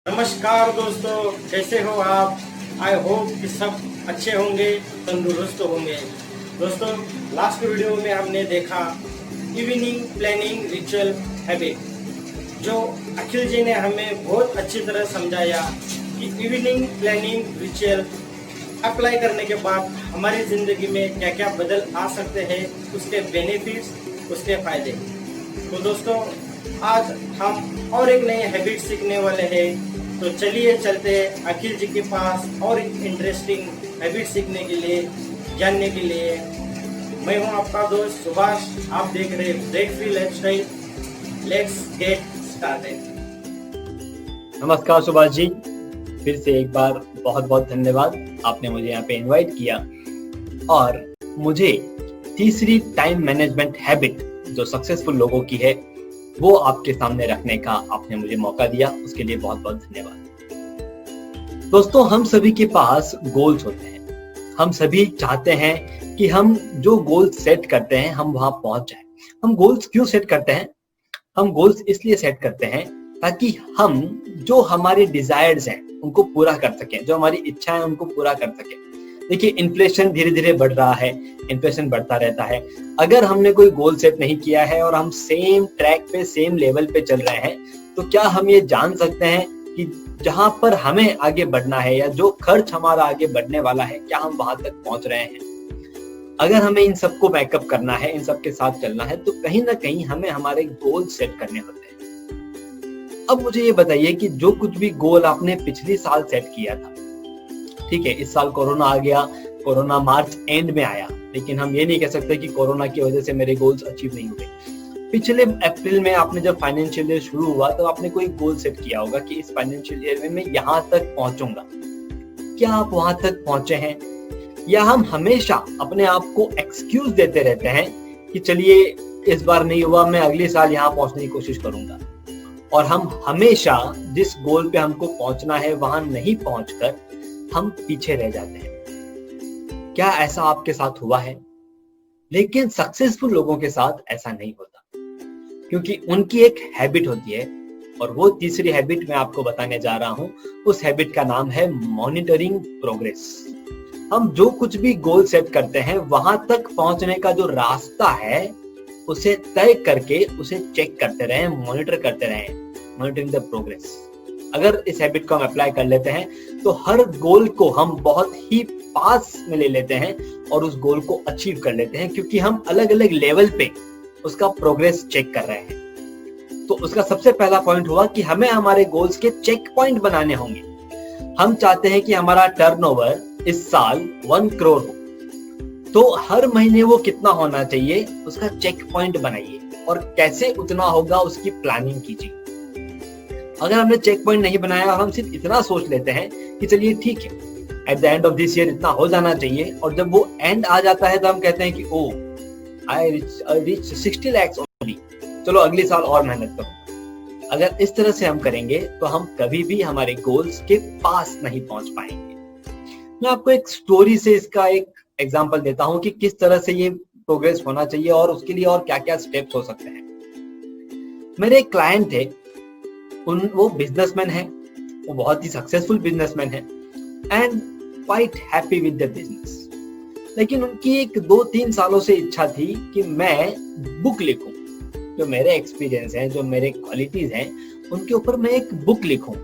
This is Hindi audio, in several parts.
नमस्कार दोस्तों, कैसे हो आप। आई होप कि सब अच्छे होंगे, तंदुरुस्त होंगे। दोस्तों, लास्ट वीडियो में हमने देखा इवनिंग प्लानिंग रिचुअल हैबिट, जो अखिल जी ने हमें बहुत अच्छी तरह समझाया कि इवनिंग प्लानिंग रिचुअल अप्लाई करने के बाद हमारी ज़िंदगी में क्या क्या बदल आ सकते हैं, उसके बेनिफिट्स, उसके फ़ायदे। तो दोस्तों, आज हम और एक नई हैबिट सीखने वाले हैं। तो चलिए चलते हैं अखिल जी के पास और एक इंटरेस्टिंग हैबिट सीखने के लिए, जानने के लिए। मैं हूं आपका दोस्त सुभाष, आप देख रहे हैं break free lifestyle. Let's get started. नमस्कार सुभाष जी, फिर से एक बार बहुत बहुत धन्यवाद, आपने मुझे यहाँ पे इनवाइट किया और मुझे तीसरी टाइम मैनेजमेंट हैबिट जो सक्सेसफुल लोगों की है वो आपके सामने रखने का आपने मुझे मौका दिया, उसके लिए बहुत बहुत धन्यवाद। दोस्तों, हम सभी के पास गोल्स होते हैं। हम सभी चाहते हैं कि हम जो गोल्स सेट करते हैं हम वहां पहुंच जाएं। हम गोल्स क्यों सेट करते हैं? हम गोल्स इसलिए सेट करते हैं ताकि हम जो हमारे डिजायर्स हैं उनको पूरा कर सकें, जो हमारी इच्छाएं हैं उनको पूरा कर सकें। देखिए, इन्फ्लेशन धीरे धीरे बढ़ रहा है, इन्फ्लेशन बढ़ता रहता है। अगर हमने कोई गोल सेट नहीं किया है और हम सेम ट्रैक पे, सेम लेवल पे चल रहे हैं, तो क्या हम ये जान सकते हैं कि जहां पर हमें आगे बढ़ना है या जो खर्च हमारा आगे बढ़ने वाला है, क्या हम वहां तक पहुंच रहे हैं? अगर हमें इन सबको बैकअप करना है, इन सबके साथ चलना है, तो कहीं ना कहीं हमें हमारे गोल सेट करने होते हैं। अब मुझे ये बताइए कि जो कुछ भी गोल आपने पिछले साल सेट किया था, ठीक है, इस साल कोरोना आ गया, कोरोना मार्च एंड में आया, लेकिन हम ये नहीं कह सकते कि कोरोना की वजह से मेरे गोल्स अचीव नहीं हुए। पिछले अप्रैल में आपने जब फाइनेंशियल ईयर शुरू हुआ तो आपने कोई गोल सेट किया होगा कि इस फाइनेंशियल ईयर में मैं यहाँ तक पहुंचूंगा। क्या आप वहां तक पहुंचे हैं? या हम हमेशा अपने आप को एक्सक्यूज देते रहते हैं कि चलिए इस बार नहीं हुआ, मैं अगले साल यहाँ पहुंचने की कोशिश करूंगा, और हम हमेशा जिस गोल पे हमको पहुंचना है वहां नहीं पहुंचकर हम पीछे रह जाते हैं। क्या ऐसा आपके साथ हुआ है? लेकिन सक्सेसफुल लोगों के साथ ऐसा नहीं होता, क्योंकि उनकी एक हैबिट होती है, और वो तीसरी हैबिट मैं आपको बताने जा रहा हूं। उस हैबिट का नाम है मॉनिटरिंग प्रोग्रेस। हम जो कुछ भी गोल सेट करते हैं वहां तक पहुंचने का जो रास्ता है उसे तय करके उसे चेक करते रहें, मॉनिटर करते रहें, मॉनिटरिंग द प्रोग्रेस। अगर इस हैबिट को हम अप्लाई कर लेते हैं तो हर गोल को हम बहुत ही पास में ले लेते हैं और उस गोल को अचीव कर लेते हैं, क्योंकि हम अलग अलग लेवल पे उसका प्रोग्रेस चेक कर रहे हैं। तो उसका सबसे पहला पॉइंट हुआ कि हमें हमारे गोल्स के चेक पॉइंट बनाने होंगे। हम चाहते हैं कि हमारा टर्नओवर इस साल 1 करोड़ हो, तो हर महीने वो कितना होना चाहिए उसका चेक पॉइंट बनाइए, और कैसे उतना होगा उसकी प्लानिंग कीजिए। अगर हमने चेक पॉइंट नहीं बनाया और हम सिर्फ इतना सोच लेते हैं कि चलिए ठीक है, at the end of this year इतना हो जाना चाहिए, और जब वो एंड आ जाता है तो हम कहते हैं कि ओ आई रीच 60 lakhs ओनली, चलो अगले साल और मेहनत करूंगा। अगर इस तरह से हम करेंगे तो हम कभी भी हमारे गोल्स के पास नहीं पहुंच पाएंगे। मैं आपको एक स्टोरी से इसका एक एग्जांपल देता हूं कि किस तरह से ये प्रोग्रेस होना चाहिए और उसके लिए और क्या क्या स्टेप्स हो सकते हैं। मेरे एक क्लाइंट थे, वो बिजनेसमैन है, वो बहुत ही सक्सेसफुल बिजनेसमैन है and quite happy with the business. लेकिन उनकी एक 2-3 सालों से इच्छा थी कि मैं बुक लिखूं, जो मेरे एक्सपीरियंस हैं, जो मेरे क्वालिटीज हैं, उनके ऊपर मैं एक बुक लिखूं,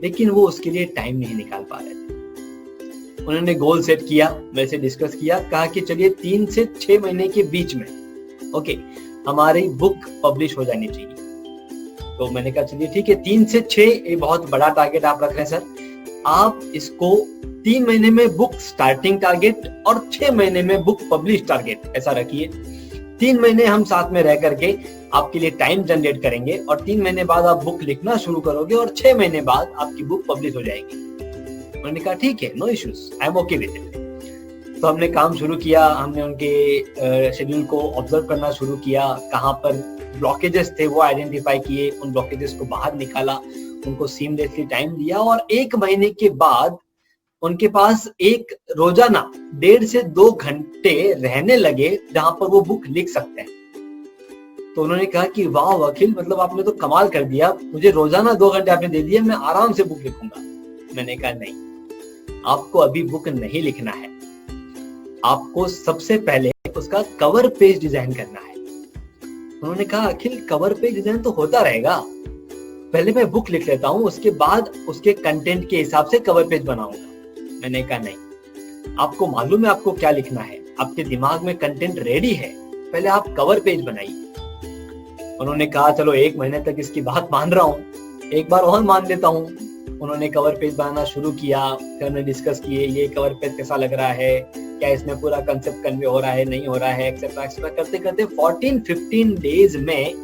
लेकिन वो उसके लिए टाइम नहीं निकाल पा रहे थे। उन्होंने गोल सेट किया, मेरे से डिस्कस किया, कहा कि चलिए 3 से 6 महीने के बीच में ओके हमारी बुक पब्लिश हो जानी चाहिए। तो मैंने कहा चलिए ठीक है, 3 से 6 ये बहुत बड़ा टारगेट आप रख रहे हैं सर। आप इसको 3 महीने में बुक स्टार्टिंग टारगेट और 6 महीने में बुक पब्लिश टारगेट ऐसा रखिए। 3 महीने हम साथ में रह करके आपके लिए टाइम जनरेट करेंगे, और 3 महीने बाद आप बुक लिखना शुरू करोगे, और 6 महीने बाद आपकी बुक पब्लिश हो जाएगी। उन्होंने कहा ठीक है, no issues, I am okay with it. तो हमने काम शुरू किया, हमने उनके शेड्यूल को ऑब्जर्व करना शुरू किया, कहाँ पर ब्लॉकेजेस थे वो आइडेंटिफाई किए, उन ब्लॉकेजेस को बाहर निकाला, उनको सीमलेसली टाइम दिया, और 1 महीने के बाद उनके पास एक रोजाना 1.5 से 2 घंटे रहने लगे जहां पर वो बुक लिख सकते हैं। तो उन्होंने कहा कि वाह अखिल, मतलब आपने तो कमाल कर दिया, मुझे रोजाना 2 घंटे आपने दे दिए, मैं आराम से बुक लिखूंगा। मैंने कहा नहीं, आपको अभी बुक नहीं लिखना है, आपको सबसे पहले उसका कवर पेज डिजाइन करना है। उन्होंने कहा अखिल कवर पेज डिजाइन तो होता रहेगा, पहले मैं बुक लिख लेता हूँ, उसके बाद उसके कंटेंट के हिसाब से कवर पेज बनाऊंगा। मैंने कहा नहीं, आपको मालूम है आपको क्या लिखना है, आपके दिमाग में कंटेंट रेडी है, पहले आप कवर पेज बनाइए। उन्होंने कहा चलो 1 महीने तक इसकी बात मान रहा हूँ, एक बार और मान लेता हूँ। उन्होंने कवर पेज बनाना शुरू किया, फिर हमने डिस्कस किए ये कवर पेज कैसा लग रहा है, क्या इसमें पूरा कंसेप्ट कन्वे हो रहा है, नहीं हो रहा है, एक्सेट्रा एक्सेट्रा करते करते 14-15 डेज में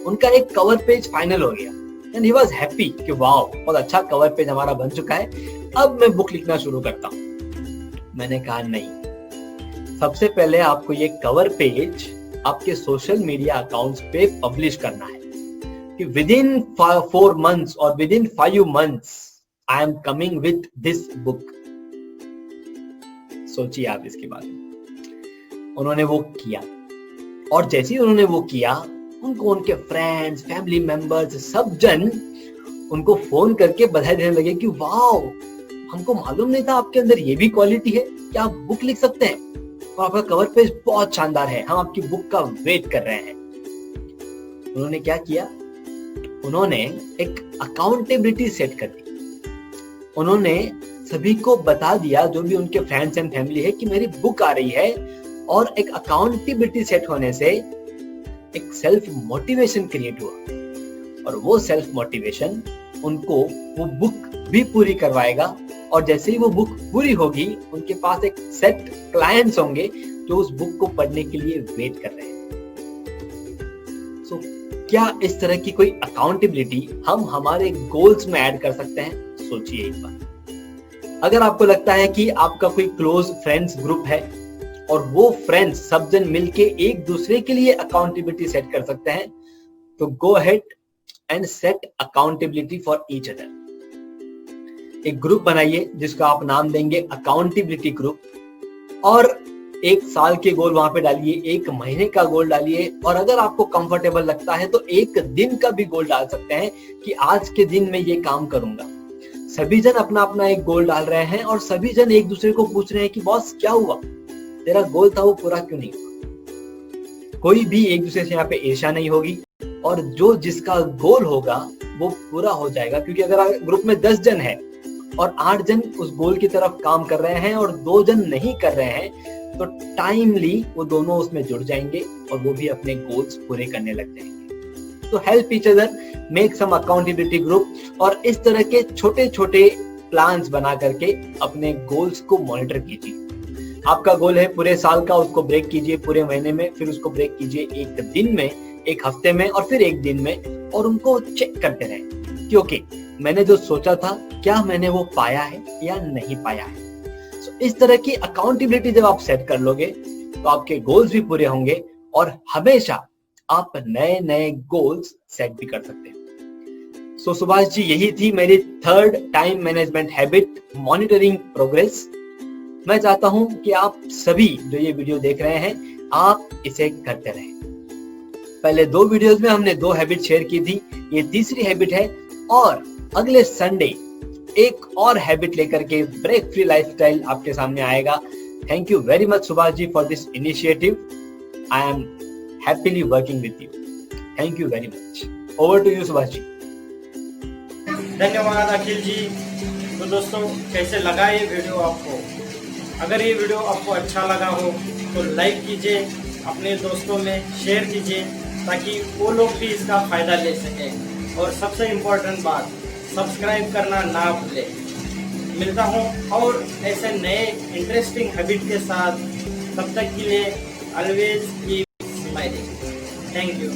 उनका एक कवर पेज फाइनल हो गया। एंड ही वाज हैप्पी कि वाओ बहुत अच्छा कवर पेज हमारा बन चुका है, अब मैं बुक लिखना शुरू करता हूँ। मैंने कहा नहीं, सबसे पहले आपको ये कवर पेज आपके सोशल मीडिया अकाउंट्स पे पब्लिश करना है कि विदिन 4 months और within 5 months I am coming with this book. सोचिए आप इसके बारे में। उन्होंने वो किया, और जैसे ही उन्होंने वो किया, उनको उनके फ्रेंड्स, फैमिली मेंबर्स, सब जन उनको फोन करके बधाई देने लगे कि वाओ, हमको मालूम नहीं था आपके अंदर ये भी क्वालिटी है कि आप बुक लिख सकते हैं, और आपका कवर पेज बहुत शानदार है, हम आपकी बुक का वेट कर रहे हैं। उन्होंने क्या किया, उन्होंने एक अकाउंटेबिलिटी सेट कर दी। उन्होंने सभी को बता दिया, जो भी उनके फ्रेंड्स एंड फैमिली है, कि मेरी बुक आ रही है, और एक अकाउंटेबिलिटी सेट होने से एक सेल्फ मोटिवेशन क्रिएट हुआ, और वो सेल्फ मोटिवेशन उनको वो बुक भी पूरी करवाएगा, और जैसे ही वो बुक पूरी होगी, उनके पास एक सेट क्लाइंट्स होंगे जो उस बुक को पढ़ने के लिए वेट कर रहे हैं। क्या इस तरह की कोई अकाउंटेबिलिटी हम हमारे गोल्स में ऐड कर सकते हैं? सोचिए एक बार। अगर आपको लगता है कि आपका कोई क्लोज फ्रेंड्स ग्रुप है और वो फ्रेंड्स सब जन मिलके एक दूसरे के लिए अकाउंटेबिलिटी सेट कर सकते हैं, तो go ahead and set accountability for each other. एक ग्रुप बनाइए जिसका आप नाम देंगे अकाउंटेबिलिटी ग्रुप, और 1 साल के गोल वहां पे डालिए, 1 महीने का गोल डालिए, और अगर आपको कंफर्टेबल लगता है तो 1 दिन का भी गोल डाल सकते हैं कि आज के दिन में ये काम करूंगा। सभी जन अपना अपना एक गोल डाल रहे हैं, और सभी जन एक दूसरे को पूछ रहे हैं कि बॉस क्या हुआ, तेरा गोल था वो पूरा क्यों नहीं हुआ। कोई भी एक दूसरे से यहाँ पे ईर्ष्या नहीं होगी, और जो जिसका गोल होगा वो पूरा हो जाएगा। क्योंकि अगर ग्रुप में 10 जन है और 8 जन उस गोल की तरफ काम कर रहे हैं और 2 जन नहीं कर रहे हैं, तो टाइमली वो दोनों उसमें जुड़ जाएंगे और वो भी अपने गोल्स पूरे करने लग जाएंगे। तो help each other, make some accountability group, और इस तरह के छोटे छोटे प्लान्स बना करके अपने गोल्स को मॉनिटर कीजिए। आपका गोल है पूरे साल का, उसको ब्रेक कीजिए पूरे महीने में, फिर उसको ब्रेक कीजिए 1 दिन में, 1 हफ्ते में, और फिर 1 दिन में, और उनको चेक करते रहें कि ओके, मैंने जो सोचा था क्या मैंने वो पाया है या नहीं पाया है। इस तरह की अकाउंटेबिलिटी जब आप सेट कर लोगे तो आपके गोल्स भी पूरे होंगे, और हमेशा आप नए नए गोल्स सेट भी कर सकते हैं। सो सुभाष जी, यही थी मेरी 3rd time management habit, monitoring progress. मैं चाहता हूं कि आप सभी जो ये वीडियो देख रहे हैं, आप इसे करते रहें। पहले 2 वीडियोस में हमने 2 हैबिट शेयर की थी, ये तीसरी हैबिट है, और अगले संडे एक और हैबिट लेकर के ब्रेक फ्री लाइफस्टाइल आपके सामने आएगा। Thank you very much Subhash ji for this initiative. I am happily working with you. Thank you very much. Over to you Subhash ji. धन्यवाद अखिल जी। तो दोस्तों, कैसे लगा ये वीडियो आपको? अगर ये वीडियो आपको अच्छा लगा हो तो लाइक कीजिए, अपने दोस्तों में शेयर कीजिए, ताकि वो लोग भी इसका फायदा ले सकें। और सबसे इम्पोर्टेंट बात, सब्सक्राइब करना ना भूलें। मिलता हूँ और ऐसे नए इंटरेस्टिंग हैबिट के साथ। तब तक के लिए always keep smiling. Thank you.